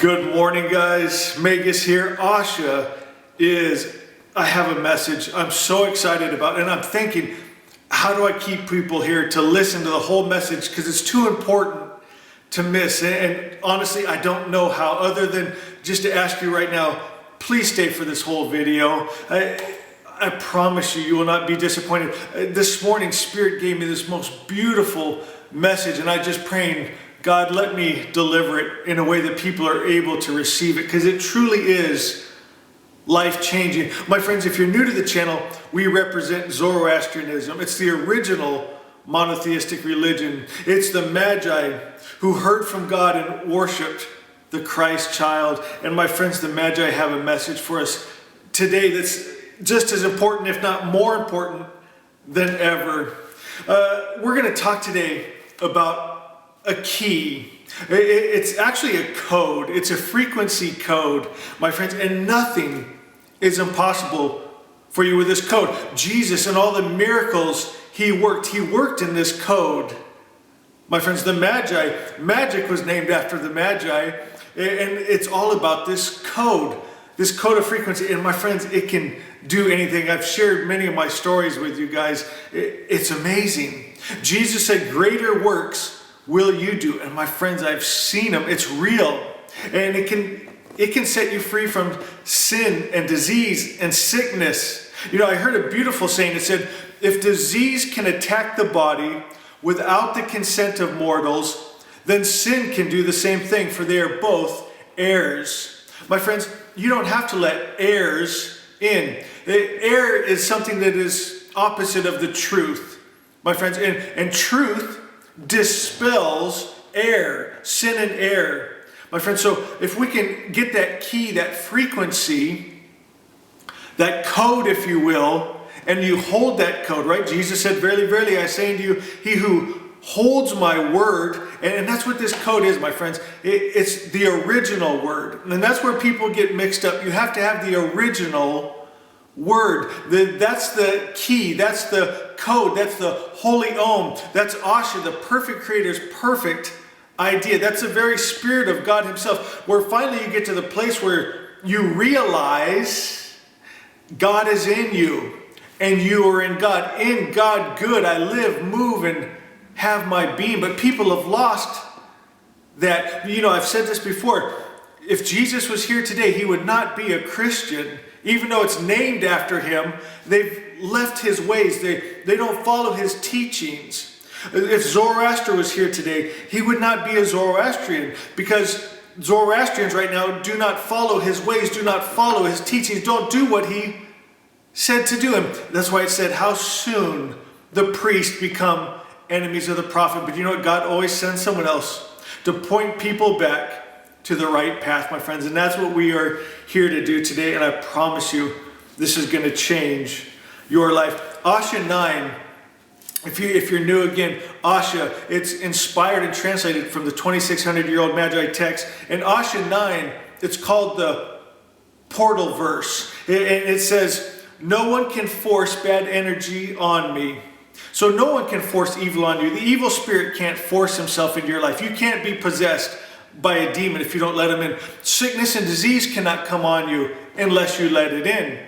Good morning, guys. Megas here. Asha I have a message I'm so excited about, and I'm thinking, how do I keep people here to listen to the whole message? Because it's too important to miss. And honestly, I don't know how, other than just to ask you right now, please stay for this whole video. I promise you, you will not be disappointed. This morning, Spirit gave me this most beautiful message, and I just praying, God, let me deliver it in a way that people are able to receive it, because it truly is life-changing. My friends, if you're new to the channel, we represent Zoroastrianism. It's the original monotheistic religion. It's the Magi who heard from God and worshiped the Christ child. And my friends, the Magi have a message for us today that's just as important, if not more important than ever. We're going to talk today about a key. It's actually a code. It's a frequency code, my friends, and nothing is impossible for you with this code. Jesus and all the miracles he worked in this code. My friends, the Magi, magic was named after the Magi, and it's all about this code of frequency. And my friends, it can do anything. I've shared many of my stories with you guys. It's amazing. Jesus said, greater works will you do? And my friends, I've seen them. It's real. And it can set you free from sin and disease and sickness. You know, I heard a beautiful saying. It said, if disease can attack the body without the consent of mortals, then sin can do the same thing, for they are both heirs. My friends, you don't have to let heirs in. Error is something that is opposite of the truth, my friends. And truth dispels error, sin and error. My friends, so if we can get that key, that frequency, that code, if you will, and you hold that code, right? Jesus said, verily, verily, I say unto you, he who holds my word, and that's what this code is, my friends. It's the original word. And that's where people get mixed up. You have to have the original word. That's the key. That's the code. That's the Holy Om. That's Asha, the perfect creator's perfect idea. That's the very Spirit of God himself, where finally you get to the place where you realize God is in you and you are in God. In God good I live, move, and have my being. But people have lost that. You know, I've said this before. If Jesus was here today, he would not be a Christian. Even though it's named after him, they've left his ways. They don't follow his teachings. If Zoroaster was here today, he would not be a Zoroastrian, because Zoroastrians right now do not follow his ways, do not follow his teachings, don't do what he said to do. And that's why it said, how soon the priests become enemies of the prophet. But you know what? God always sends someone else to point people back to the right path, my friends. And that's what we are here to do today. And I promise you, this is going to change your life. Asha 9, if you're new again, Asha, it's inspired and translated from the 2,600-year-old Magi text. And Asha 9, it's called the portal verse. And it says, no one can force bad energy on me. So no one can force evil on you. The evil spirit can't force himself into your life. You can't be possessed by a demon if you don't let him in. Sickness and disease cannot come on you unless you let it in.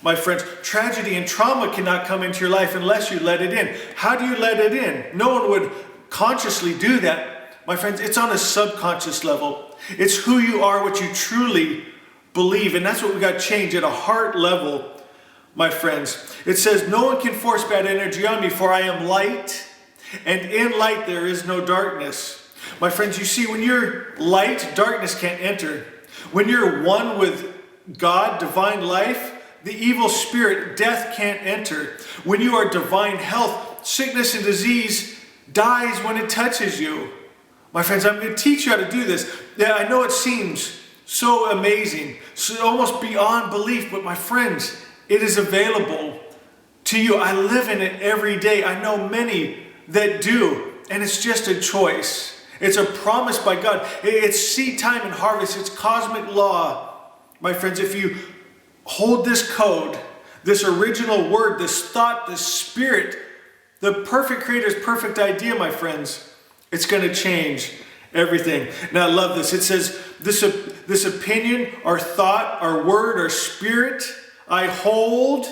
My friends, tragedy and trauma cannot come into your life unless you let it in. How do you let it in? No one would consciously do that. My friends, it's on a subconscious level. It's who you are, what you truly believe. And that's what we got to change at a heart level, my friends. It says, no one can force bad energy on me, for I am light, and in light there is no darkness. My friends, you see, when you're light, darkness can't enter. When you're one with God, divine life, the evil spirit, death can't enter. When you are divine health, sickness and disease dies when it touches you. My friends, I'm going to teach you how to do this. Yeah, I know it seems so amazing, so almost beyond belief, but my friends, it is available to you. I live in it every day. I know many that do, and it's just a choice. It's a promise by God. It's seed time and harvest. It's cosmic law. My friends, if you hold this code, this original word, this thought, this spirit, the perfect creator's perfect idea, my friends, it's going to change everything. Now I love this. It says, this opinion, our thought, our word, our spirit I hold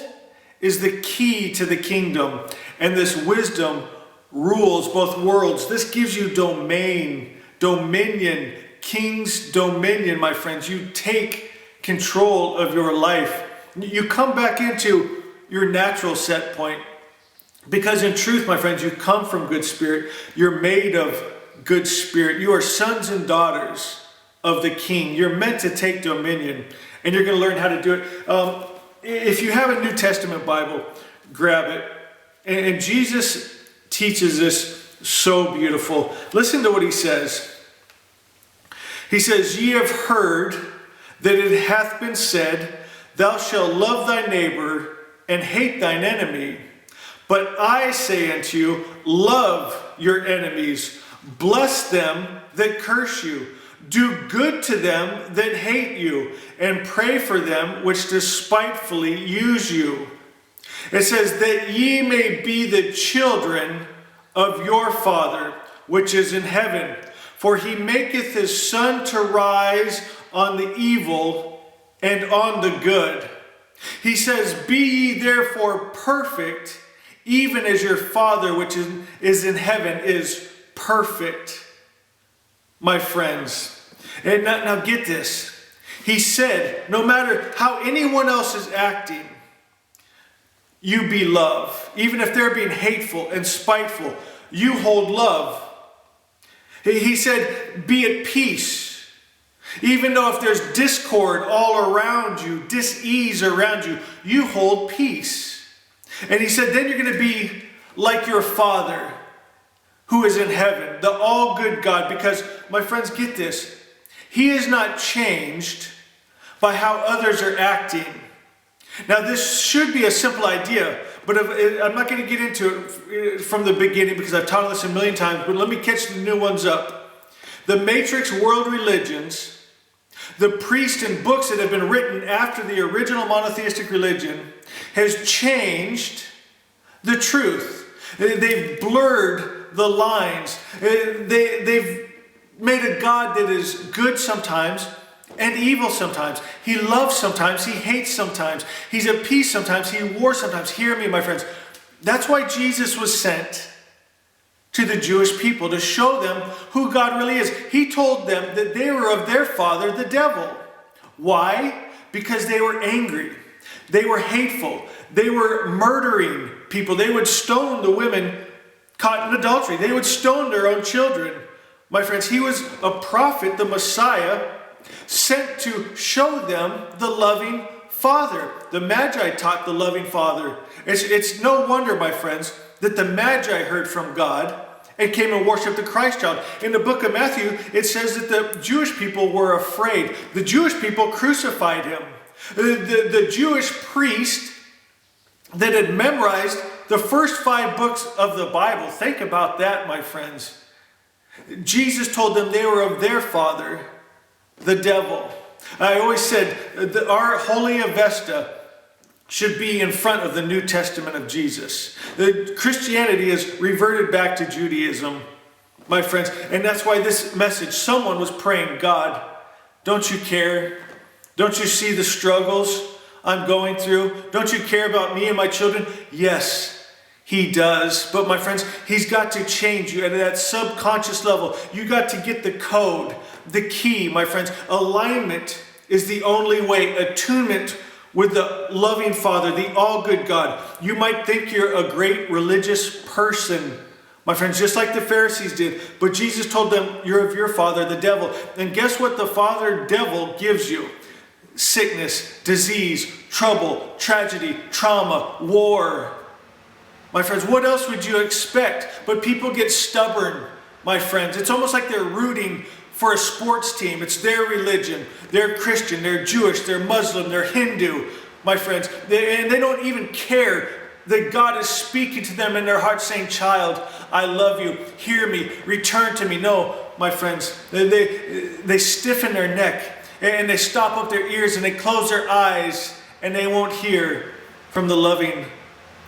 is the key to the kingdom. And this wisdom rules both worlds. This gives you dominion, king's dominion, my friends. You take control of your life. You come back into your natural set point. Because in truth, my friends, you come from good spirit. You're made of good spirit. You are sons and daughters of the King. You're meant to take dominion. And you're going to learn how to do it. If you have a New Testament Bible, grab it. And Jesus teaches this so beautiful. Listen to what he says. He says, "Ye have heard that it hath been said, Thou shalt love thy neighbor and hate thine enemy. But I say unto you, love your enemies, bless them that curse you, do good to them that hate you, and pray for them which despitefully use you." It says, "That ye may be the children of your Father which is in heaven. For he maketh his sun to rise on the evil and on the good." He says, "Be ye therefore perfect, even as your Father which is in heaven is perfect." My friends, and now get this. He said, no matter how anyone else is acting, you be love. Even if they're being hateful and spiteful, you hold love. He said, be at peace. Even though if there's discord all around you, dis-ease around you, you hold peace. And he said, then you're going to be like your Father who is in heaven, the all-good God. Because, my friends, get this. He is not changed by how others are acting. Now, this should be a simple idea, but I'm not going to get into it from the beginning because I've taught this a million times, but let me catch the new ones up. The matrix world religions, the priests and books that have been written after the original monotheistic religion has changed the truth. They've blurred the lines. They've made a God that is good sometimes and evil sometimes. He loves sometimes. He hates sometimes. He's at peace sometimes. He wars sometimes. Hear me, my friends. That's why Jesus was sent to the Jewish people, to show them who God really is. He told them that they were of their father, the devil. Why? Because they were angry. They were hateful. They were murdering people. They would stone the women caught in adultery. They would stone their own children. My friends, he was a prophet, the Messiah, sent to show them the loving Father. The Magi taught the loving Father. It's no wonder, my friends, that the Magi heard from God and came and worshiped the Christ child. In the book of Matthew, it says that the Jewish people were afraid. The Jewish people crucified him. The Jewish priest that had memorized the first 5 books of the Bible. Think about that, my friends. Jesus told them they were of their father, the devil. I always said that our Holy Avesta should be in front of the New Testament of Jesus. Christianity has reverted back to Judaism, my friends. And that's why this message, someone was praying, God, don't you care? Don't you see the struggles I'm going through? Don't you care about me and my children? Yes, he does. But my friends, he's got to change you at that subconscious level. You got to get the code, the key, my friends. Alignment is the only way. Attunement with the loving Father, the all-good God. You might think you're a great religious person, my friends, just like the Pharisees did. But Jesus told them, you're of your father, the devil. And guess what the father devil gives you? Sickness, disease, trouble, tragedy, trauma, war. My friends, what else would you expect? But people get stubborn, my friends. It's almost like they're rooting for a sports team. It's their religion. They're Christian, they're Jewish, they're Muslim, they're Hindu, my friends. And they don't even care that God is speaking to them in their heart saying, child, I love you. Hear me. Return to me. No, my friends. They stiffen their neck and they stop up their ears and they close their eyes and they won't hear from the loving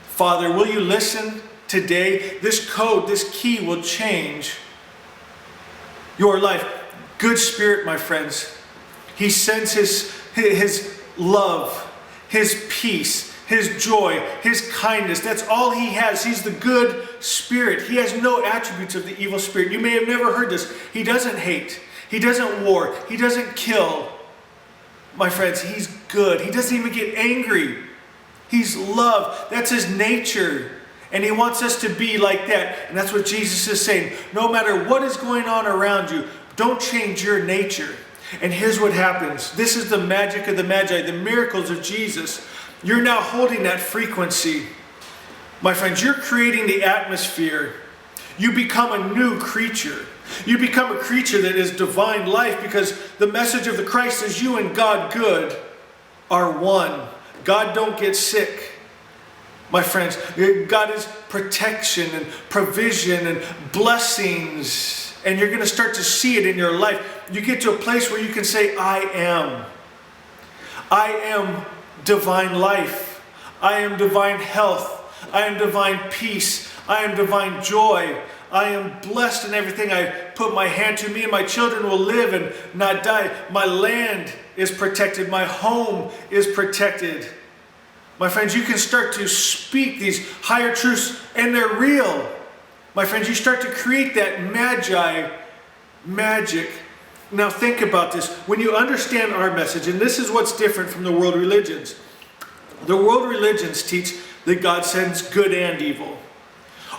Father. Will you listen today? This code, this key will change your life. Good Spirit, my friends. He sends his love, his peace, his joy, his kindness. That's all he has. He's the good Spirit. He has no attributes of the evil spirit. You may have never heard this. He doesn't hate. He doesn't war. He doesn't kill. My friends, he's good. He doesn't even get angry. He's love. That's his nature. And he wants us to be like that. And that's what Jesus is saying. No matter what is going on around you, don't change your nature. And here's what happens. This is the magic of the Magi, the miracles of Jesus. You're now holding that frequency. My friends, you're creating the atmosphere. You become a new creature. You become a creature that is divine life, because the message of the Christ is you and God good are one. God don't get sick. My friends, God is protection and provision and blessings. And you're going to start to see it in your life. You get to a place where you can say, I am. I am divine life. I am divine health. I am divine peace. I am divine joy. I am blessed in everything I put my hand to. Me and my children will live and not die. My land is protected. My home is protected. My friends, you can start to speak these higher truths, and they're real. My friends, you start to create that Magi magic. Now think about this. When you understand our message, and this is what's different from the world religions. The world religions teach that God sends good and evil.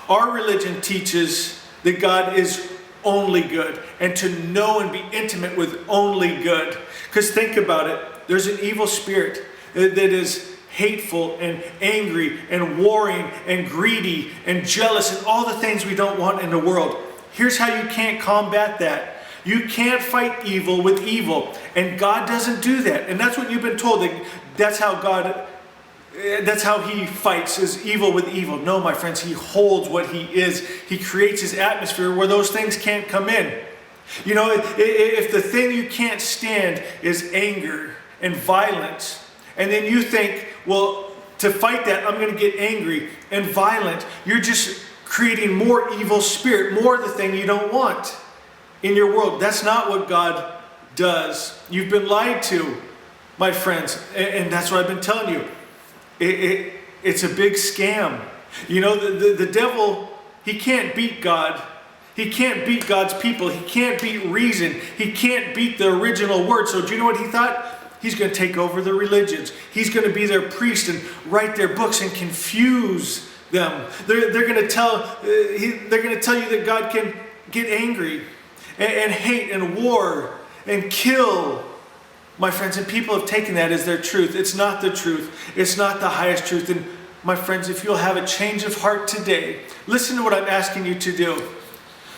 Our religion teaches that God is only good, and to know and be intimate with only good. Because think about it. There's an evil spirit that is hateful and angry and warring and greedy and jealous and all the things we don't want in the world. Here's how you can't combat that. You can't fight evil with evil. And God doesn't do that. And that's what you've been told. That's how he fights, is evil with evil. No, my friends, he holds what he is. He creates his atmosphere where those things can't come in. You know, if the thing you can't stand is anger and violence, and then you think, well, to fight that, I'm going to get angry and violent. You're just creating more evil spirit, more of the thing you don't want in your world. That's not what God does. You've been lied to, my friends. And that's what I've been telling you. It's a big scam. You know, the devil, he can't beat God. He can't beat God's people. He can't beat reason. He can't beat the original word. So do you know what he thought? He's going to take over the religions. He's going to be their priest and write their books and confuse them. They're going to tell you that God can get angry and hate and war and kill. My friends, and people have taken that as their truth. It's not the truth. It's not the highest truth. And my friends, if you'll have a change of heart today, listen to what I'm asking you to do.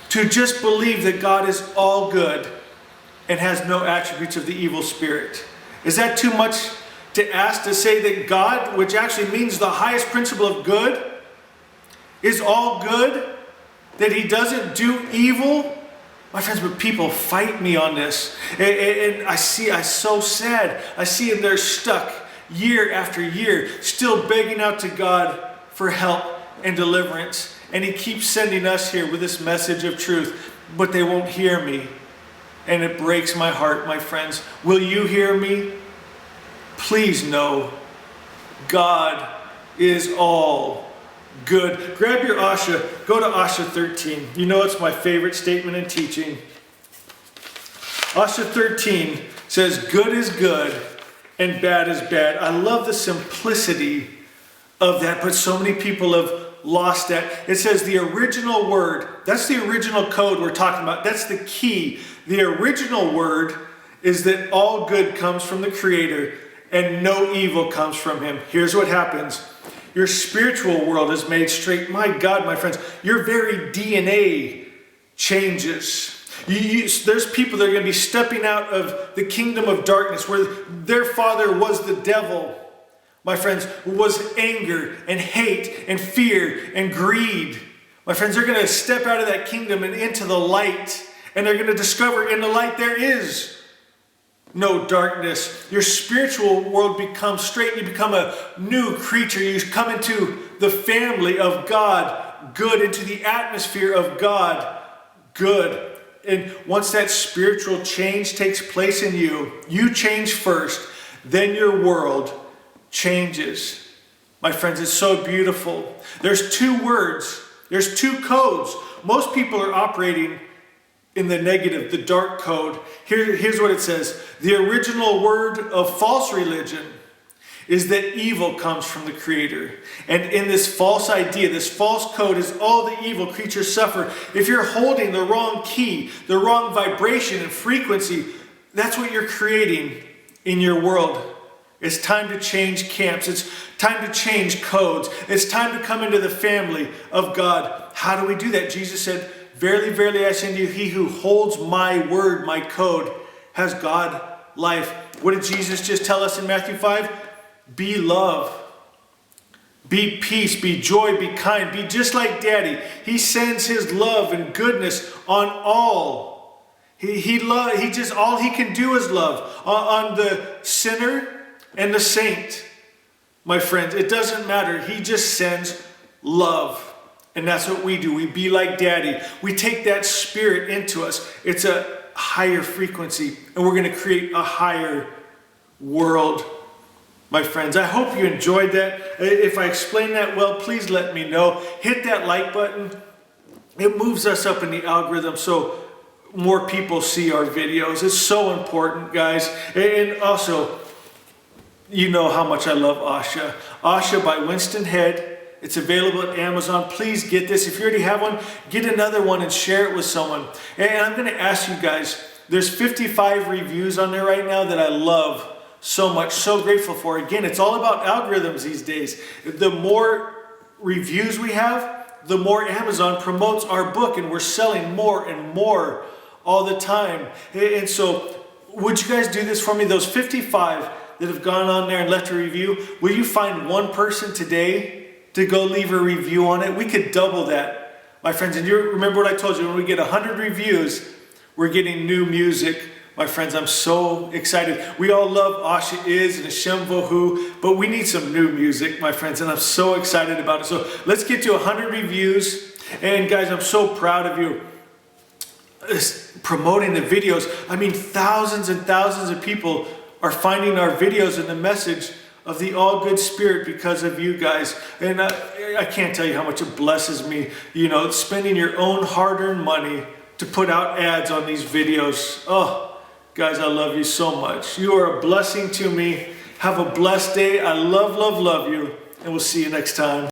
To just believe that God is all good and has no attributes of the evil spirit. Is that too much to ask, to say that God, which actually means the highest principle of good, is all good? That he doesn't do evil? My friends, but people fight me on this. And I'm so sad. I see them, they're stuck year after year, still begging out to God for help and deliverance. And he keeps sending us here with this message of truth, but they won't hear me. And it breaks my heart, my friends. Will you hear me? Please know God is all good. Grab your Asha. Go to Asha 13. You know it's my favorite statement in teaching. Asha 13 says, good is good and bad is bad. I love the simplicity of that, but so many people have lost that. It says the original word, that's the original code we're talking about. That's the key. The original word is that all good comes from the Creator and no evil comes from him. Here's what happens. Your spiritual world is made straight. My God, my friends, your very DNA changes. There's people that are going to be stepping out of the kingdom of darkness where their father was the devil. My friends, was anger and hate and fear and greed. My friends, they're going to step out of that kingdom and into the light. And they're going to discover in the light there is no darkness. Your spiritual world becomes straight. You become a new creature. You come into the family of God, good, into the atmosphere of God, good. And once that spiritual change takes place in you, you change first, then your world changes. My friends, it's so beautiful. There's two words, there's two codes. Most people are operating in the negative, the dark code. Here's what it says. The original word of false religion is that evil comes from the Creator. And in this false idea, this false code is all the evil creatures suffer. If you're holding the wrong key, the wrong vibration and frequency, that's what you're creating in your world. It's time to change camps. It's time to change codes. It's time to come into the family of God. How do we do that? Jesus said, verily, verily, I say unto you, he who holds my word, my code, has God life. What did Jesus just tell us in Matthew 5? Be love. Be peace. Be joy. Be kind. Be just like Daddy. He sends his love and goodness on all. All he can do is love. On the sinner and the saint, my friends, it doesn't matter. He just sends love. And that's what we do. We be like Daddy. We take that spirit into us. It's a higher frequency, and we're going to create a higher world, my friends. I hope you enjoyed that. If I explained that well, please let me know. Hit that like button. It moves us up in the algorithm so more people see our videos. It's so important, guys. And also, you know how much I love Asha. Asha by Winston Head. It's available at Amazon. Please get this. If you already have one, get another one and share it with someone. And I'm going to ask you guys, there's 55 reviews on there right now that I love so much, so grateful for. Again, it's all about algorithms these days. The more reviews we have, the more Amazon promotes our book, and we're selling more and more all the time. And so, would you guys do this for me? Those 55 that have gone on there and left a review, will you find one person today to go leave a review on it? We could double that, my friends. And you remember what I told you, when we get 100 reviews, we're getting new music. My friends, I'm so excited. We all love Asha Is and Hashem Vohu, but we need some new music, my friends, and I'm so excited about it. So let's get to 100 reviews. And guys, I'm so proud of you promoting the videos. I mean, thousands and thousands of people are finding our videos and the message of the all good spirit because of you guys. And I can't tell you how much it blesses me, you know, spending your own hard-earned money to put out ads on these videos. Oh, guys, I love you so much. You are a blessing to me. Have a blessed day. I love, love, love you. And we'll see you next time.